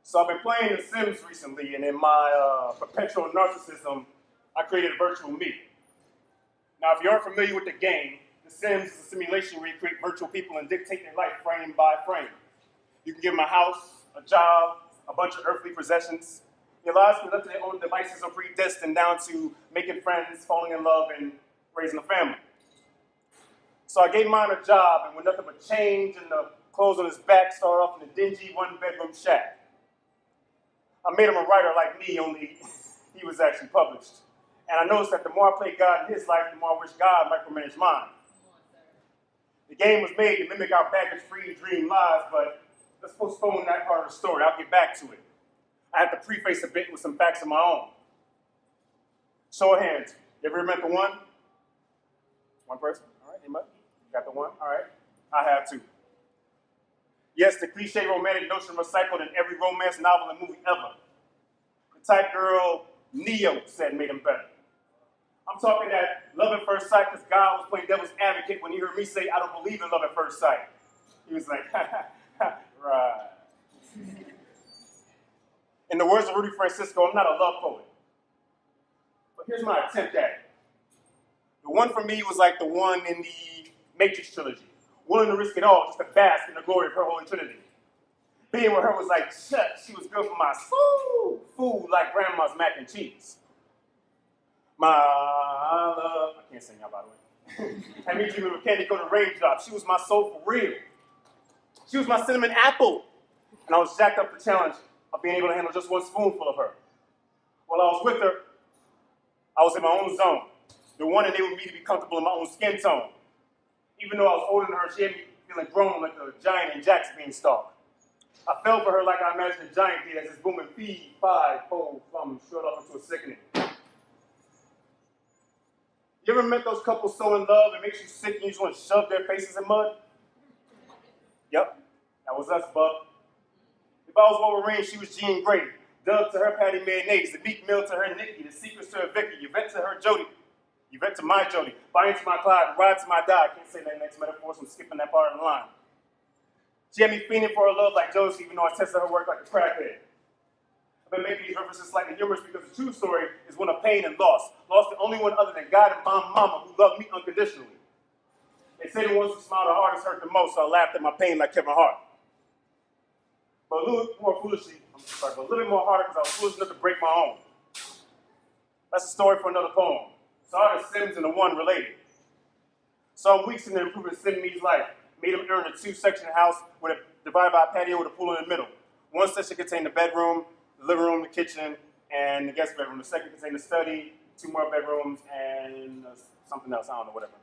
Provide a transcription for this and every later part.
So I've been playing The Sims recently, and in my perpetual narcissism, I created a virtual me. Now, if you aren't familiar with the game, The Sims is a simulation where you create virtual people and dictate their life frame by frame. You can give them a house, a job, a bunch of earthly possessions. Their lives can be left to their own devices or predestined down to making friends, falling in love, and raising a family. So I gave mine a job, and with nothing but change and the clothes on his back, started off in a dingy one-bedroom shack. I made him a writer like me, only he was actually published. And I noticed that the more I played God in his life, the more I wish God micromanaged mine. The game was made to mimic our baggage-free dream lives, but let's postpone that part of the story. I'll get back to it. I have to preface a bit with some facts of my own. Show of hands. You ever met the one? One person? All right, anybody? You got the one? All right. I have two. Yes, the cliche romantic notion recycled in every romance novel and movie ever. The type girl Neo said made him better. I'm talking that love at first sight because God was playing devil's advocate when he heard me say, I don't believe in love at first sight. He was like, right. In the words of Rudy Francisco, I'm not a love poet. But here's my attempt at it. The one for me was like the one in the Matrix trilogy. Willing to risk it all just to bask in the glory of her Holy Trinity. Being with her was like, shut, she was good for my soul. Food like grandma's mac and cheese. My love, I can't sing y'all by the way. I mean, you with candy go to raindrop. She was my soul for real. She was my cinnamon apple. And I was jacked up the challenge of being able to handle just one spoonful of her. While I was with her, I was in my own zone. The one enabled me to be comfortable in my own skin tone. Even though I was older than her, she had me feeling grown like a giant in Jack's beanstalk. I fell for her like I imagined a giant did as his booming feed, five, fold, thumb, short off into a sickening. You ever met those couples so in love it makes you sick and you just want to shove their faces in mud? Yep, that was us, bub. If I was Wolverine, she was Jean Grey. Doug to her Patty Mayonnaise, the Meek Mill to her Nikki, the Secrets to her Vicky, Yvette to her Jody. Yvette to my Jody, Bonnie to my Clyde, Ride to my Die. I can't say that next metaphor, so I'm skipping that part of the line. She had me fiending for her love like Josie, even though I tested her work like a crackhead. I've been making these references slightly humorous because the true story is one of pain and loss. Lost the only one other than God and my mama who loved me unconditionally. They say the ones who smile the hardest hurt the most, so I laughed at my pain like Kevin Hart. But a little more foolishly, but a little bit more harder because I was foolish enough to break my own. That's a story for another poem. So are the Sims and the one related. So I'm weeks into improving Sim Me's life. Made him earn a two-section house with a divided by a patio with a pool in the middle. One section contained the bedroom, the living room, the kitchen, and the guest bedroom. The second contained the study, two more bedrooms, and something else, I don't know, whatever.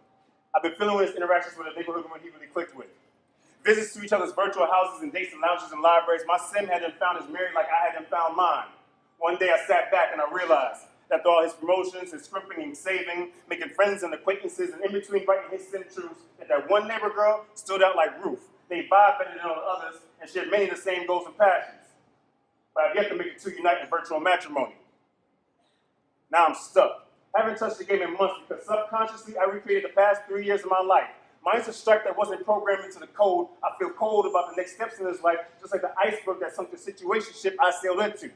I've been filling with his interactions with a neighborhood woman he really clicked with. Visits to each other's virtual houses and dates and lounges and libraries. My Sim had him found his Mary like I had him found mine. One day I sat back and I realized that through all his promotions, his scrimping and saving, making friends and acquaintances, and in between writing his Sim truths, that one neighbor girl stood out like Ruth. They vibe better than all the others and shared many of the same goals and passions. But I've yet to make the two unite in virtual matrimony. Now I'm stuck. I haven't touched the game in months because subconsciously I recreated the past 3 years of my life. Mine's a strike that wasn't programmed into the code. I feel cold about the next steps in this life, just like the iceberg that sunk the situationship I sailed into.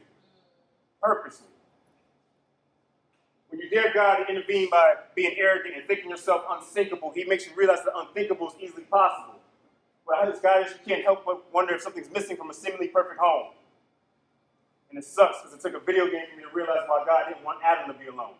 Purposely. When you dare God to intervene by being arrogant and thinking yourself unsinkable, he makes you realize the unthinkable is easily possible. But as guidance, you can't help but wonder if something's missing from a seemingly perfect home. And it sucks because it took a video game for me to realize why God didn't want Adam to be alone.